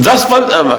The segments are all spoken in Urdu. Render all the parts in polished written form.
10 15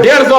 150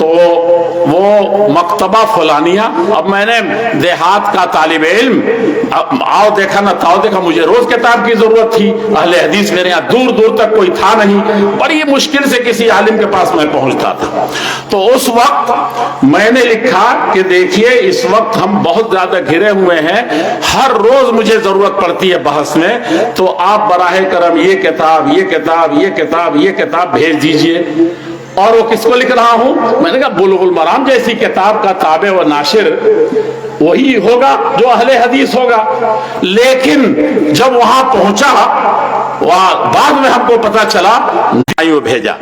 تو وہ مکتبہ فلانیہ، اب میں نے دیہات کا طالب علم، آؤ دیکھا نہ تاؤ دیکھا، مجھے روز کتاب کی ضرورت تھی، اہل حدیث میرے یہاں دور دور تک کوئی تھا نہیں، بڑی مشکل سے کسی عالم کے پاس میں پہنچتا تھا۔ تو اس وقت میں نے لکھا کہ دیکھیے اس وقت ہم بہت زیادہ گھرے ہوئے ہیں، ہر روز مجھے ضرورت پڑتی ہے بحث میں، تو آپ براہ کرم یہ کتاب یہ کتاب یہ کتاب یہ کتاب بھیج دیجئے۔ اور وہ کس کو لکھ رہا ہوں؟ میں نے کہا بلوغ المرام جیسی کتاب کا تابع و ناشر وہی ہوگا جو اہل حدیث ہوگا۔ لیکن جب وہاں پہنچا، وہاں بعد میں ہم کو پتا چلا وہ بھیجا،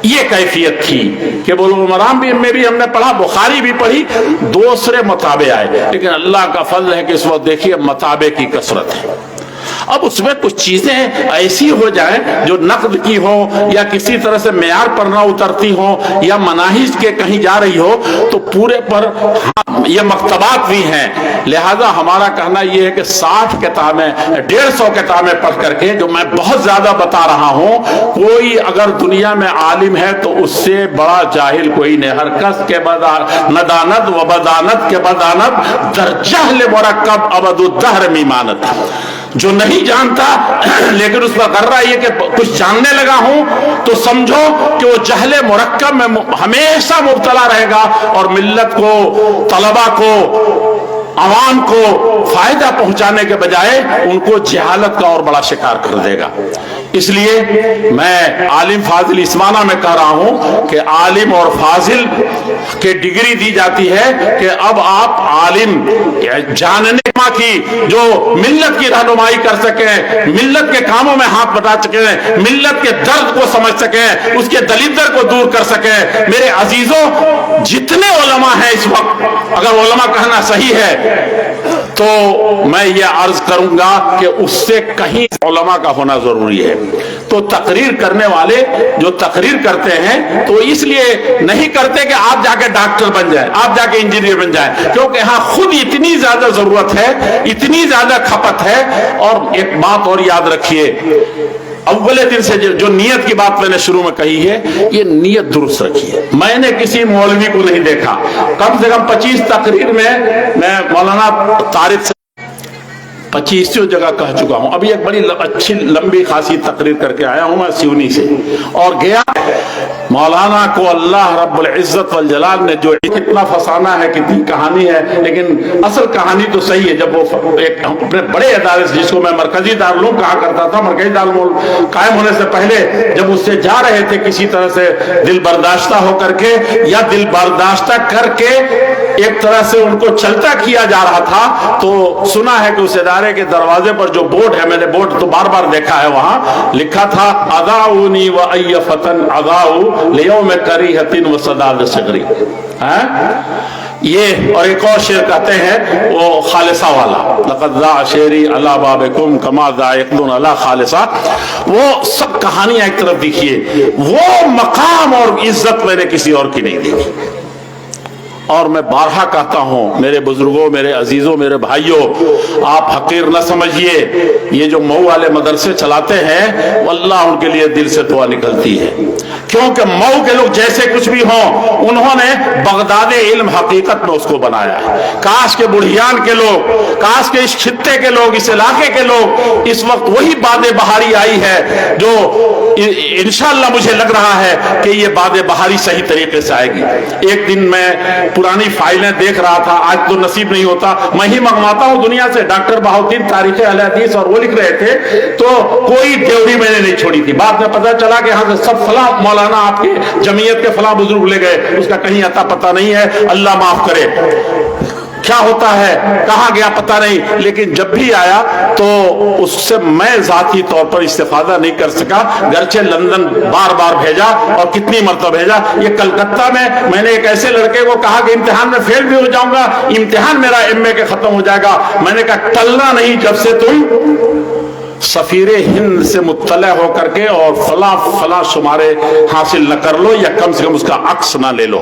یہ کیفیت تھی کہ بلوغ المرام میں بھی ہم نے پڑھا، بخاری بھی پڑھی، دوسرے مطابع آئے، لیکن اللہ کا فضل ہے کہ اس وقت دیکھیے مطابع کی کثرت ہے۔ اب اس میں کچھ چیزیں ایسی ہو جائیں جو نقد کی ہو یا کسی طرح سے معیار پر نہ اترتی ہو یا مناہج کے کہیں جا رہی ہو تو پورے پر یہ مکتبات بھی ہیں۔ لہذا ہمارا کہنا یہ ہے کہ 60 کتابیں 150 کتابیں پڑھ کر کے، جو میں بہت زیادہ بتا رہا ہوں، کوئی اگر دنیا میں عالم ہے تو اس سے بڑا جاہل کوئی نہیں۔ ہر کس کے ندانت و بدانت کے بدانت در جہل مرکب ابد الدہر میمانت، جو نہیں جانتا لیکن اس پر غرہ یہ کہ کچھ جاننے لگا ہوں تو سمجھو کہ وہ جہل مرکب میں ہمیشہ مبتلا رہے گا، اور ملت کو، طلبہ کو، عوام کو فائدہ پہنچانے کے بجائے ان کو جہالت کا اور بڑا شکار کر دے گا۔ اس لیے میں عالم فاضل اس معنی میں کہہ رہا ہوں کہ عالم اور فاضل کے ڈگری دی جاتی ہے کہ اب آپ عالم جاننے کی جو ملت کی رہنمائی کر سکیں، ملت کے کاموں میں ہاتھ بٹا سکیں، ملت کے درد کو سمجھ سکیں، اس کے دلیدر کو دور کر سکیں۔ میرے عزیزوں، جتنے علماء ہیں اس وقت، اگر علماء کہنا صحیح ہے تو میں یہ عرض کروں گا کہ اس سے کہیں علماء کا ہونا ضروری ہے۔ تو تقریر کرنے والے جو تقریر کرتے ہیں تو اس لیے نہیں کرتے کہ آپ جا کے ڈاکٹر بن جائیں، آپ جا کے انجینئر بن جائیں، کیونکہ ہاں خود اتنی زیادہ ضرورت ہے، اتنی زیادہ کھپت ہے۔ اور ایک بات اور یاد رکھیے، اولے دن سے جو نیت کی بات میں نے شروع میں کہی ہے، یہ نیت درست رکھیے۔ میں نے کسی مولوی کو نہیں دیکھا، کم سے کم 25 تقریر میں مولانا طارق سے 25 جگہ کہہ چکا ہوں۔ ابھی ایک بڑی اچھی لمبی خاصی تقریر کر کے آیا ہوں میں سیونی سے، اور گیا مولانا کو اللہ رب العزت والجلال نے جو اتنا فسانہ ہے، کتنی کہانی ہے، لیکن اصل کہانی تو صحیح ہے۔ جب وہ ایک اپنے بڑے ادارے سے، جس کو میں مرکزی دارالعلوم کہا کرتا تھا، مرکزی دارالعلوم قائم ہونے سے پہلے جب اس سے جا رہے تھے کسی طرح سے دل برداشتہ ہو کر کے یا دل برداشتہ کر کے ایک طرح سے ان کو چلتا کیا جا رہا تھا، تو سنا ہے کہ اس ادارے کے دروازے پر جو بورڈ ہے، میں نے بورڈ تو بار بار دیکھا ہے، وہاں لکھا تھا اضاؤنی و ای فتن اضاؤ لیوم کریہت و صداد صغری۔ یہ اور ایک اور شعر کہتے ہیں وہ خالصہ والا، لقد ذا شعری علی بابکم کما ذا یقلون علی خالصہ۔ وہ سب کہانیاں ایک طرف دیکھیے، وہ مقام اور عزت میں نے کسی اور کی نہیں دیکھی۔ اور میں بارہا کہتا ہوں میرے بزرگوں، میرے عزیزوں، میرے بھائیوں، آپ حقیر نہ سمجھیے، یہ جو مئو والے مدرسے چلاتے ہیں واللہ ان کے لیے دل سے دعا نکلتی ہے، کیونکہ مئو کے لوگ جیسے کچھ بھی ہوں، انہوں نے بغداد علم حقیقت میں اس کو بنایا ہے۔ کاش کے بڑھیان کے لوگ، کاش کے اس خطے کے لوگ، اس علاقے کے لوگ اس وقت وہی باد بہاری آئی ہے جو انشاءاللہ مجھے لگ رہا ہے کہ یہ باد بہاری صحیح طریقے سے آئے گی۔ ایک دن میں پرانی فائلیں دیکھ رہا تھا، آج تو نصیب نہیں ہوتا، میں ہی منگواتا ہوں دنیا سے، ڈاکٹر بہاؤالدین تاریخ اہل حدیث، اور وہ لکھ رہے تھے تو کوئی دیوری میں نے نہیں چھوڑی تھی۔ بعد میں پتہ چلا کہ یہاں سے سب فلاں مولانا آپ کے جمعیت کے فلاں بزرگ لے گئے، اس کا کہیں عطا پتہ نہیں ہے، اللہ معاف کرے۔ کیا ہوتا ہے، کہاں گیا پتہ نہیں، لیکن جب بھی آیا تو اس سے میں ذاتی طور پر استفادہ نہیں کر سکا، گرچہ لندن بار بار بھیجا اور کتنی مرتبہ بھیجا۔ یہ کلکتہ میں نے ایک ایسے لڑکے کو کہا کہ امتحان میں فیل بھی ہو جاؤں گا، امتحان میرا MA کے ختم ہو جائے گا، میں نے کہا ٹلنا نہیں جب سے تم سفیر ہند سے مطلع ہو کر کے اور فلاں فلاں شمارے حاصل نہ کر لو، یا کم سے کم اس کا عکس نہ لے لو۔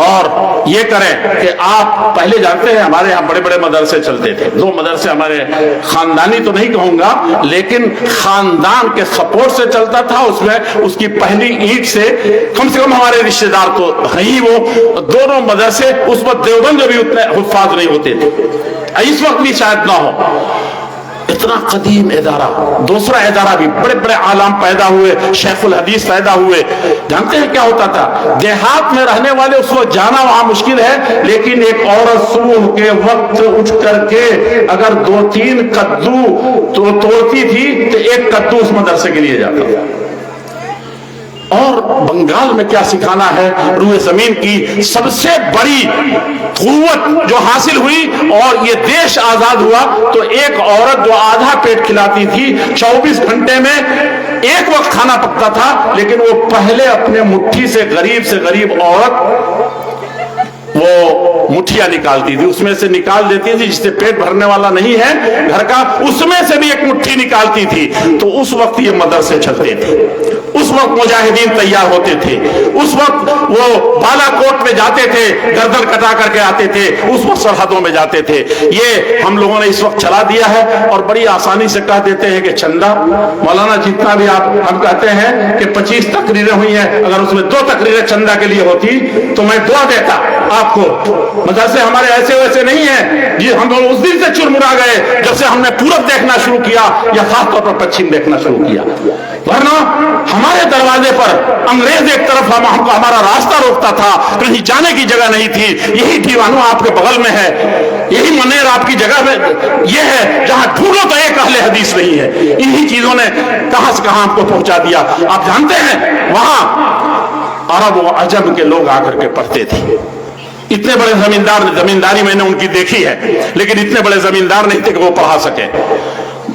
اور یہ کریں کہ آپ پہلے جانتے ہیں ہمارے یہاں بڑے بڑے مدرسے چلتے تھے. 2 مدرسے ہمارے خاندانی تو نہیں کہوں گا لیکن خاندان کے سپورٹ سے چلتا تھا. اس میں اس کی پہلی اینٹ سے کم ہمارے رشتے دار تو ہیں وہ دونوں مدرسے. اس وقت دیوبند بھی اتنے حفاظ نہیں ہوتے تھے, اس وقت بھی شاید نہ ہو. اتنا قدیم ادارہ. دوسرا ادارہ بھی بڑے بڑے عالم پیدا ہوئے, شیخ الحدیث پیدا ہوئے. جانتے ہیں کیا ہوتا تھا؟ دیہات میں رہنے والے اس کو جانا وہاں مشکل ہے, لیکن ایک عورت صبح کے وقت اٹھ کر کے اگر 2-3 کدو تو توڑتی تھی تو 1 کدو اس مدرسے کے لیے جاتا تھا. اور بنگال میں کیا سکھانا ہے, روئے زمین کی سب سے بڑی قوت جو حاصل ہوئی اور یہ دیش آزاد ہوا تو ایک عورت جو آدھا پیٹ کھلاتی تھی 24 گھنٹے میں 1 وقت کھانا پکتا تھا, لیکن وہ پہلے اپنے مٹھی سے غریب عورت وہ مٹھیاں نکالتی تھی, اس میں سے نکال دیتی تھی, جس سے پیٹ بھرنے والا نہیں ہے گھر کا اس میں سے بھی 1 مٹھی نکالتی تھی. تو اس وقت یہ مدرسے چلتے تھے, اس وقت مجاہدین تیار ہوتے تھے, اس وقت وہ بالا کوٹ میں جاتے تھے, گردن کٹا کر کے آتے تھے, اس وقت سرحدوں میں جاتے تھے. یہ ہم لوگوں نے اس وقت چلا دیا ہے اور بڑی آسانی سے کہہ دیتے ہیں کہ چندہ. مولانا جتنا بھی ہم کہتے ہیں کہ 25 تقریریں ہوئی ہیں, اگر اس میں 2 تقریریں چندہ کے لیے ہوتی تو میں دعا دیتا آپ کو. مدرسے ہمارے ایسے ویسے نہیں ہیں جی, ہم لوگ اس دن سے چرمرا گئے جب سے ہم نے پورب دیکھنا شروع کیا یا خاص طور پر پچھم دیکھنا شروع کیا. ورنہ ہمارے دروازے پر انگریز ایک طرف ہمارا راستہ روکتا تھا, کہیں جانے کی جگہ نہیں تھی. یہی ڈھیوانو آپ کے بغل میں ہے, یہی منیر آپ کی جگہ میں یہ ہے جہاں ڈھونڈو تو ایک اہل حدیث نہیں ہے. انہی چیزوں نے کہاں سے کہاں آپ کو پہنچا دیا. آپ جانتے ہیں وہاں عرب و عجم کے لوگ آ کر کے پڑھتے تھے. اتنے بڑے زمینداری میں نے ان کی دیکھی ہے, لیکن اتنے بڑے زمیندار نہیں تھے کہ وہ پڑھا سکے,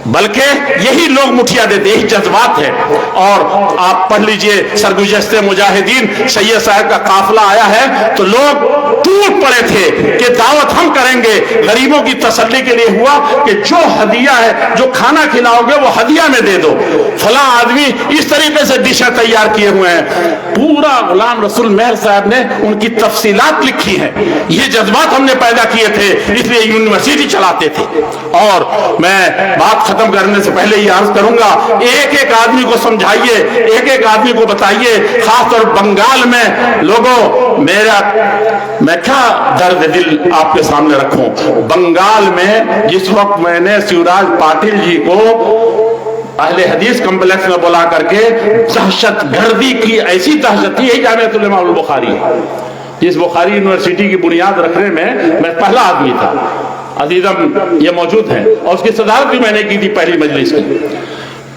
بلکہ یہی لوگ مٹھیاں دیتے, یہی جذبات ہے. اور آپ پڑھ لیجئے سرگزشتے مجاہدین سید صاحب کا قافلہ آیا ہے تو لوگ ٹوٹ پڑے تھے کہ دعوت ہم کریں گے. غریبوں کی تسلی کے لیے ہوا کہ جو ہدیہ ہے, جو کھانا کھلاؤ گے وہ ہدیہ میں دے دو. فلاں آدمی اس طریقے سے ڈشیں تیار کیے ہوئے ہیں. پورا غلام رسول مہر صاحب نے ان کی تفصیلات لکھی ہیں. یہ جذبات ہم نے پیدا کیے تھے, اس لیے یونیورسٹی چلاتے تھے. اور میں بات ختم کرنے سے پہلے یہ عرض کروں گا, ایک آدمی کو سمجھائیے, ایک آدمی کو بتائیے, خاص طور بنگال میں لوگوں, میں کیا درد دل آپ کے سامنے رکھوں. بنگال میں جس وقت میں نے شیوراج پاٹل جی کو اہل حدیث کمپلیکس میں بلا کر کے دہشت گردی کی, ایسی دہشت تھی, یہی جامعۃ العلماء البخاری ہے جس بخاری یونیورسٹی کی بنیاد رکھنے میں پہلا آدمی تھا. عزیزم یہ موجود ہیں اور اس کی صدارت بھی میں نے کی تھی پہلی مجلس کی.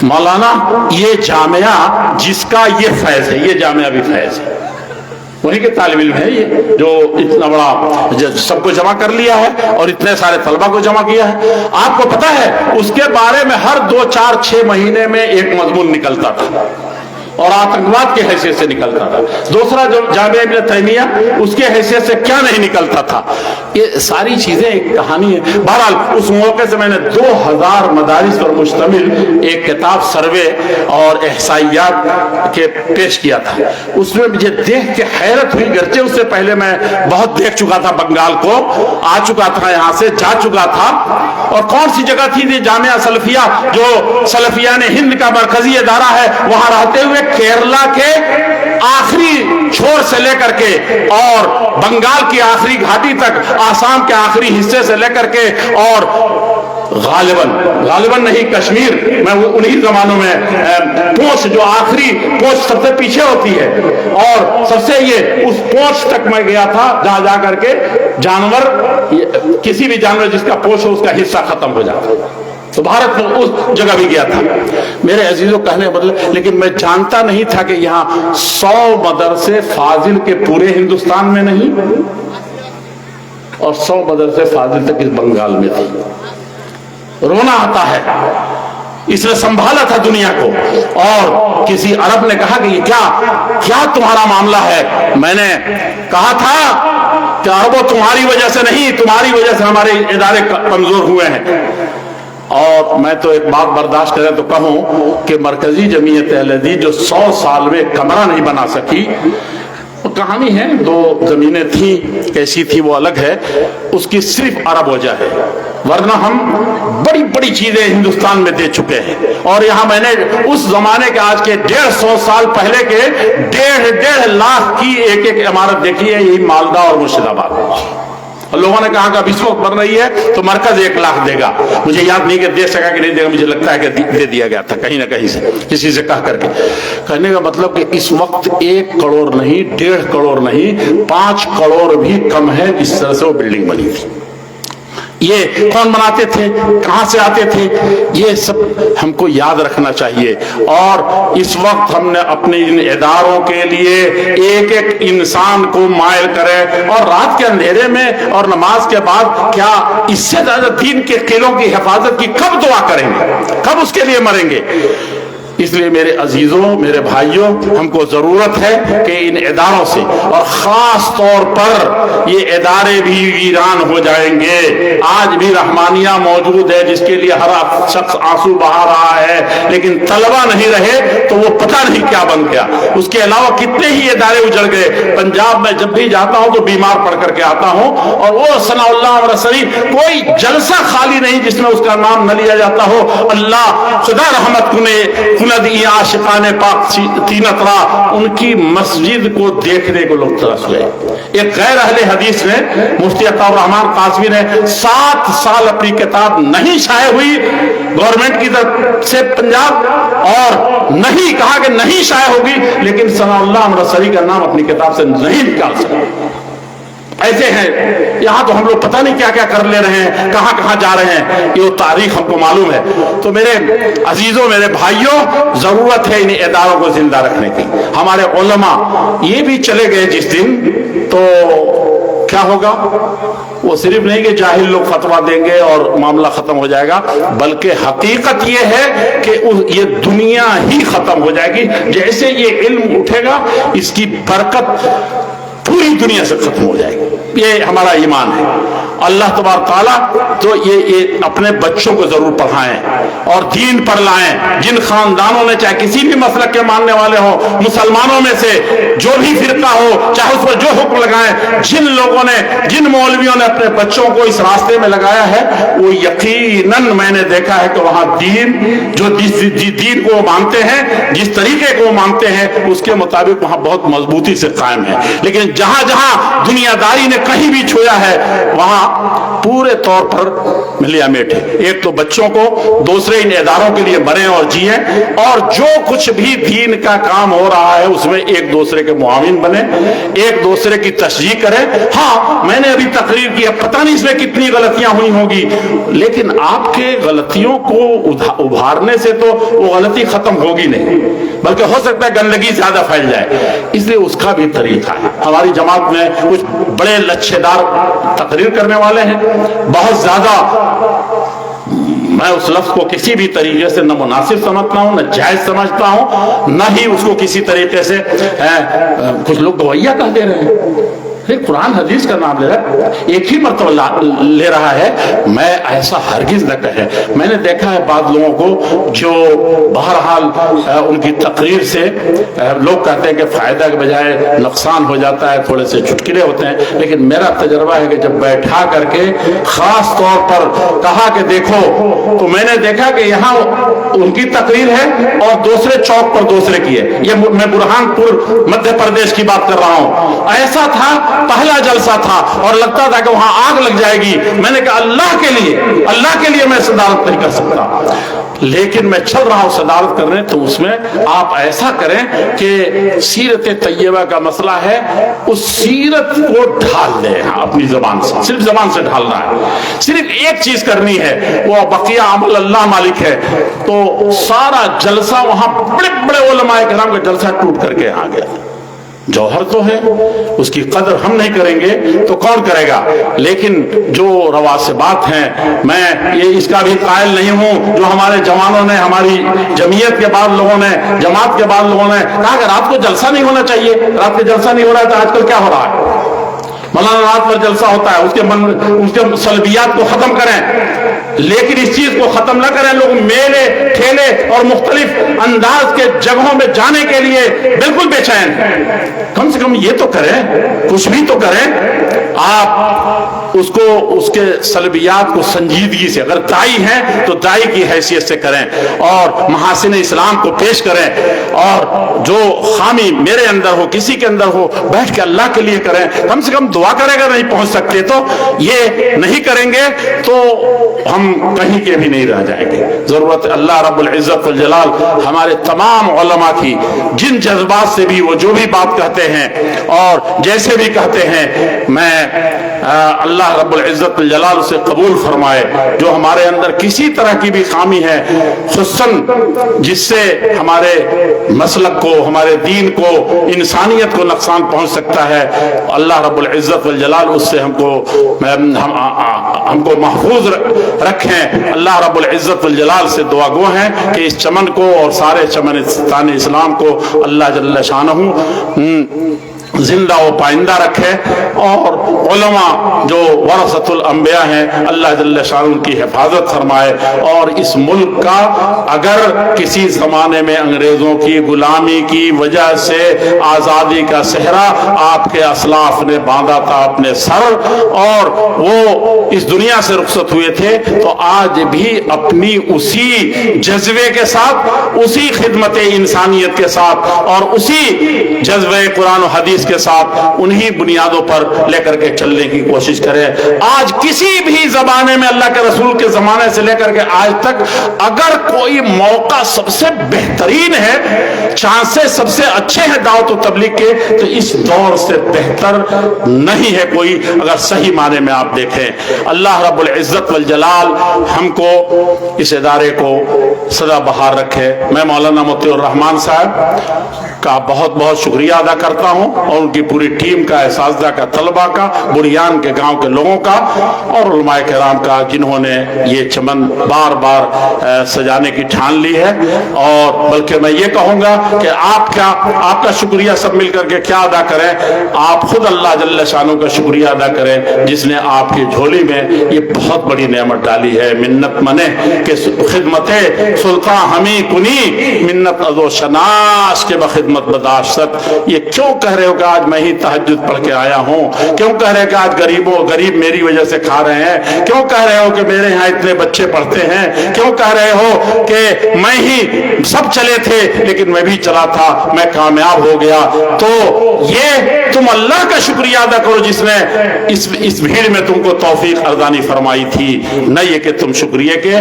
مولانا یہ جامعہ جس کا یہ فیض ہے, یہ جامعہ بھی فیض ہے, وہی کے طالب علم ہے یہ جو اتنا بڑا سب کو جمع کر لیا ہے اور اتنے سارے طلبہ کو جمع کیا ہے. آپ کو پتا ہے اس کے بارے میں ہر 2-4-6 مہینے میں ایک مضمون نکلتا تھا اور آتنکواد کی حیثیت سے نکلتا تھا. دوسرا جو جامعہ ابن تیمیہ اس کے حیثیت سے کیا نہیں نکلتا تھا. یہ ساری چیزیں ایک کہانی ہے. بہرحال اس موقع سے میں نے 2000 مدارس پر مشتمل ایک کتاب سروے اور احصائیات کے پیش کیا تھا. اس میں مجھے دیکھ کے حیرت ہوئی, گرچہ اس سے پہلے میں بہت دیکھ چکا تھا, بنگال کو آ چکا تھا, یہاں سے جا چکا تھا. اور کون سی جگہ تھی جامعہ سلفیہ جو سلفیان ہند کا مرکزی ادارہ ہے, وہاں رہتے ہوئے کیرلا کے آخری چھوڑ سے لے کر کے اور بنگال کی آخری گھاٹی تک, آسام کے آخری حصے سے لے کر کے اور غالباً نہیں کشمیر میں انہی زمانوں میں پونچھ جو آخری پونچھ سب سے پیچھے ہوتی ہے اور سب سے یہ اس پونچھ تک میں گیا تھا جہاں جا کر کے جانور, کسی بھی جانور جس کا پونچھ ہو اس کا حصہ ختم ہو جاتا ہے. تو بھارت میں اس جگہ بھی گیا تھا. میرے عزیزوں کہنے بدلے, لیکن میں جانتا نہیں تھا کہ یہاں 100 مدرسے فاضل کے پورے ہندوستان میں نہیں اور 100 مدرسے فاضل تک اس بنگال میں تھے. رونا آتا ہے, اس نے سنبھالا تھا دنیا کو. اور کسی عرب نے کہا کہ یہ کیا تمہارا معاملہ ہے. میں نے کہا تھا کہ عربوں تمہاری وجہ سے نہیں, تمہاری وجہ سے ہمارے ادارے کمزور ہوئے ہیں. اور میں تو ایک بات برداشت کرے تو کہوں کہ مرکزی جمعیت اہل حدیث جو 100 سال میں کمرہ نہیں بنا سکی, وہ کہانی ہے، 2 زمینیں تھیں، کیسی تھی وہ الگ ہے، اس کی صرف عرب وجہ ہے، ورنہ ہم بڑی بڑی چیزیں ہندوستان میں دے چکے ہیں۔ اور یہاں میں نے اس زمانے کے آج کے 150 سال پہلے کے 1.5 لاکھ کی ایک ایک عمارت دیکھی ہے، یہی مالدہ اور مرشد آباد۔ اور لوگوں نے کہا کہ اب اس وقت بن رہی ہے تو مرکز 1 لاکھ دے گا، مجھے یاد نہیں کہ دے سکا کہ نہیں دے گا، مجھے لگتا ہے کہ دے دیا گیا تھا کہیں نہ کہیں سے، کسی سے کہہ کر کے۔ کہنے کا مطلب کہ اس وقت 1 کروڑ نہیں، 1.5 کروڑ نہیں، 5 کروڑ بھی کم ہے اس طرح سے وہ بلڈنگ بنی تھی۔ یہ کون بناتے تھے، کہاں سے آتے تھے، یہ سب ہم کو یاد رکھنا چاہیے۔ اور اس وقت ہم نے اپنے ان اداروں کے لیے ایک ایک انسان کو مائل کرے، اور رات کے اندھیرے میں اور نماز کے بعد کیا اس سے زیادہ دین کے قلعوں کی حفاظت کی کب دعا کریں گے، کب اس کے لیے مریں گے؟ اس لیے میرے عزیزوں، میرے بھائیوں، ہم کو ضرورت ہے کہ ان اداروں سے، اور خاص طور پر یہ ادارے بھی ویران ہو جائیں گے۔ آج بھی رحمانیہ موجود ہے جس کے لیے ہر شخص آنسو بہا رہا ہے، لیکن طلبہ نہیں رہے تو وہ پتہ نہیں کیا بن گیا۔ اس کے علاوہ کتنے ہی ادارے اجڑ گئے۔ پنجاب میں جب بھی جاتا ہوں تو بیمار پڑ کر کے آتا ہوں، اور وہ ثناء اللہ عمرسری کوئی جلسہ خالی نہیں جس میں اس کا نام نہ لیا جاتا ہو۔ اللہ خدا رحمت کنے ندی عاشقان پاک تینت را، ان کی مسجد کو دیکھنے کو لوگ ترس گئے۔ ایک غیر اہل حدیث نے، مفتی عطا الرحمان قاسمی نے 7 سال اپنی کتاب نہیں شائع ہوئی گورنمنٹ کی طرف سے پنجاب، اور نہیں کہا کہ نہیں شائع ہوگی، لیکن ثناء اللہ عمرسری کا نام اپنی کتاب سے نہیں نکال سکا۔ ایسے ہیں یہاں تو ہم لوگ پتہ نہیں کیا کیا کر لے رہے ہیں، کہاں کہاں جا رہے ہیں، یہ تاریخ ہم کو معلوم ہے۔ تو میرے عزیزوں، میرے بھائیوں، ضرورت ہے ان اداروں کو زندہ رکھنے کی۔ ہمارے علماء یہ بھی چلے گئے جس دن، تو کیا ہوگا؟ وہ صرف نہیں کہ جاہل لوگ فتویٰ دیں گے اور معاملہ ختم ہو جائے گا، بلکہ حقیقت یہ ہے کہ یہ دنیا ہی ختم ہو جائے گی۔ جیسے یہ علم اٹھے گا، اس کی برکت پوری دنیا سے ختم ہو جائے گی، یہ ہمارا ایمان ہے۔ اللہ تبارک تعالیٰ تو یہ اپنے بچوں کو ضرور پڑھائیں اور دین پر لائیں۔ جن خاندانوں نے چاہے کسی بھی مسلک کے ماننے والے ہوں، مسلمانوں میں سے جو بھی فرقہ ہو، چاہے اس پر جو حکم لگائیں، جن لوگوں نے، جن مولویوں نے اپنے بچوں کو اس راستے میں لگایا ہے، وہ یقیناً میں نے دیکھا ہے کہ وہاں دین، جو دین کو مانتے ہیں، جس طریقے کو مانتے ہیں، اس کے مطابق وہاں بہت مضبوطی سے قائم ہے۔ لیکن جہاں جہاں دنیا داری نے کہیں بھی چھویا ہے، وہاں پورے طور پر ملیا میٹ ہے۔ ایک تو بچوں کو، دوسرے ان اداروں کے لیے مریں اور جیئیں، اور جو کچھ بھی دین کا کام ہو رہا ہے اس میں ایک دوسرے کے معاون بنے، ایک دوسرے کی تشجیع کریں۔ ہاں، میں نے ابھی تقریر کی، اب پتہ نہیں اس میں کتنی غلطیاں ہوئی ہوگی، لیکن آپ کے غلطیوں کو ابھارنے سے تو وہ غلطی ختم ہوگی نہیں، بلکہ ہو سکتا ہے گندگی زیادہ پھیل جائے۔ اس لیے اس کا بھی طریقہ ہے۔ ہماری جماعت میں کچھ بڑے لچھے دار تقریر کرنے والے ہیں، بہت زیادہ، میں اس لفظ کو کسی بھی طریقے سے نہ مناسب سمجھتا ہوں، نہ جائز سمجھتا ہوں، نہ ہی اس کو کسی طریقے سے کچھ لوگ گویا کہہ دے رہے ہیں، قرآن حدیث کا نام لے رہا ہے، ایک ہی مرتبہ لے رہا ہے۔ میں ایسا ہرگز نہ کہے۔ میں نے دیکھا ہے بعض لوگوں کو جو بہرحال ان کی تقریر سے لوگ کہتے ہیں کہ فائدہ کے بجائے نقصان ہو جاتا ہے، تھوڑے سے چٹکلے ہوتے ہیں، لیکن میرا تجربہ ہے کہ جب بیٹھا کر کے خاص طور پر کہا کہ دیکھو، تو میں نے دیکھا کہ یہاں ان کی تقریر ہے اور دوسرے چوک پر دوسرے کی ہے۔ یہ میں برہان پور مدھیہ پردیش کی بات کر رہا ہوں۔ ایسا تھا، پہلا جلسہ تھا اور لگتا تھا کہ وہاں آگ لگ جائے گی۔ میں نے کہا اللہ کے لیے میں صدارت نہیں کر سکتا، لیکن میں چل رہا ہوں صدارت کرنے، تو اس میں آپ ایسا کریں کہ سیرت طیبہ کا مسئلہ ہے، اس سیرت کو ڈھال دیں اپنی زبان سے، صرف زبان سے ڈھالنا ہے، صرف ایک چیز کرنی ہے، وہ بقیہ عمل اللہ مالک ہے۔ تو سارا جلسہ وہاں بڑے بڑے علماء کرام کا جلسہ ٹوٹ کر کے آ گیا۔ جوہر تو ہے، اس کی قدر ہم نہیں کریں گے تو کون کرے گا؟ لیکن جو رواسبات ہیں، میں یہ اس کا بھی قائل نہیں ہوں جو ہمارے جوانوں نے، ہماری جمعیت کے بعد لوگوں نے، جماعت کے بعد لوگوں نے کہا کہ رات کو جلسہ نہیں ہونا چاہیے، رات کو جلسہ نہیں ہو رہا ہے۔ تو آج کل کیا ہو رہا ہے؟ مولانا رات پر جلسہ ہوتا ہے، اس کے سلبیات کو ختم کریں، لیکن اس چیز کو ختم نہ کریں۔ لوگ میلے ٹھیلے اور مختلف انداز کے جگہوں میں جانے کے لیے بالکل بے چین ہیں۔ کم سے کم یہ تو کریں، کچھ بھی تو کریں۔ آپ اس کو اس کے سلبیات کو سنجیدگی سے، اگر دائی ہیں تو دائی کی حیثیت سے کریں اور محاسن اسلام کو پیش کریں، اور جو خامی میرے اندر ہو، کسی کے اندر ہو، بیٹھ کے اللہ کے لیے کریں۔ کم سے کم دعا کریں، اگر نہیں پہنچ سکتے تو یہ نہیں کریں گے تو ہم کہیں کے بھی نہیں رہ جائیں گے۔ ضرورت اللہ رب العزت والجلال ہمارے تمام علماء کی، جن جذبات سے بھی وہ جو بھی بات کہتے ہیں اور جیسے بھی کہتے ہیں، میں اللہ رب العزت والجلال سے قبول فرمائے۔ جو ہمارے اندر کسی طرح کی بھی خامی ہے، خصوصاً جس سے ہمارے مسلک کو، ہمارے دین کو، انسانیت کو نقصان پہنچ سکتا ہے، اللہ رب العزت والجلال اس سے ہم کو محفوظ رکھیں۔ اللہ رب العزت والجلال سے دعا گو ہیں کہ اس چمن کو اور سارے چمنستان اسلام کو اللہ جل شانہ زندہ و پائندہ رکھے، اور علماء جو ورثۃ الانبیاء ہیں اللہ جل شانہ ان کی حفاظت فرمائے۔ اور اس ملک کا اگر کسی زمانے میں انگریزوں کی غلامی کی وجہ سے آزادی کا صحرا آپ کے اسلاف نے باندھا تھا اپنے سر اور وہ اس دنیا سے رخصت ہوئے تھے، تو آج بھی اپنی اسی جذبے کے ساتھ، اسی خدمت انسانیت کے ساتھ اور اسی جذبے قرآن و حدیث کے ساتھ انہی بنیادوں پر لے کر کے چلنے کی کوشش کرے۔ آج کسی بھی زمانے میں، اللہ کے رسول کے زمانے سے لے کر کے آج تک، اگر کوئی موقع سب سے بہترین ہے، چانسز سب سے اچھے ہیں دعوت و تبلیغ کے، تو اس دور سے بہتر نہیں ہے کوئی، اگر صحیح معنی میں آپ دیکھیں۔ اللہ رب العزت والجلال ہم کو، اس ادارے کو سدا بہار رکھے۔ میں مولانا مطیع الرحمان صاحب کا بہت بہت شکریہ ادا کرتا ہوں، اور ان کی پوری ٹیم کا، اساتذہ کا، طلبہ کا، بریان کے گاؤں کے لوگوں کا، اور علماء کرام کا، جنہوں نے یہ چمن بار بار سجانے کی ٹھان لی ہے۔ اور بلکہ میں یہ کہوں گا کہ آپ کا شکریہ سب مل کر کے کیا ادا کریں، آپ خود اللہ جل شانہ کا شکریہ ادا کریں، جس نے آپ کی جھولی میں یہ بہت بڑی نعمت ڈالی ہے۔ منت منے کہ خدمت سلطان ہمیں کنی، منت ازو شناس کے بخدمت بداشت۔ یہ کیوں کہہ رہے ہو کہ آج میں ہی تہجد پڑھ کے آیا ہوں؟ کیوں کہہ رہے ہو کہ آج غریب میری وجہ سے کھا رہے ہیں؟ کیوں کہہ رہے ہو کہ میرے یہاں اتنے بچے پڑھتے ہیں؟ کیوں کہہ رہے ہو کہ میں ہی، سب چلے تھے لیکن میں بھی چلا تھا، میں کامیاب ہو گیا؟ تو یہ تم اللہ کا شکریہ ادا کرو جس نے اس بھیڑ میں تم کو توفیق ارزانی فرمائی تھی، نہ یہ کہ تم شکریہ کے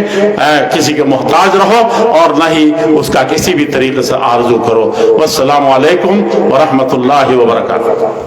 کسی کے محتاج رہو، اور نہ ہی اس کا کسی بھی طریقے سے آرزو کرو۔ والسلام علیکم ورحمۃ اللہ وبرکاتہ۔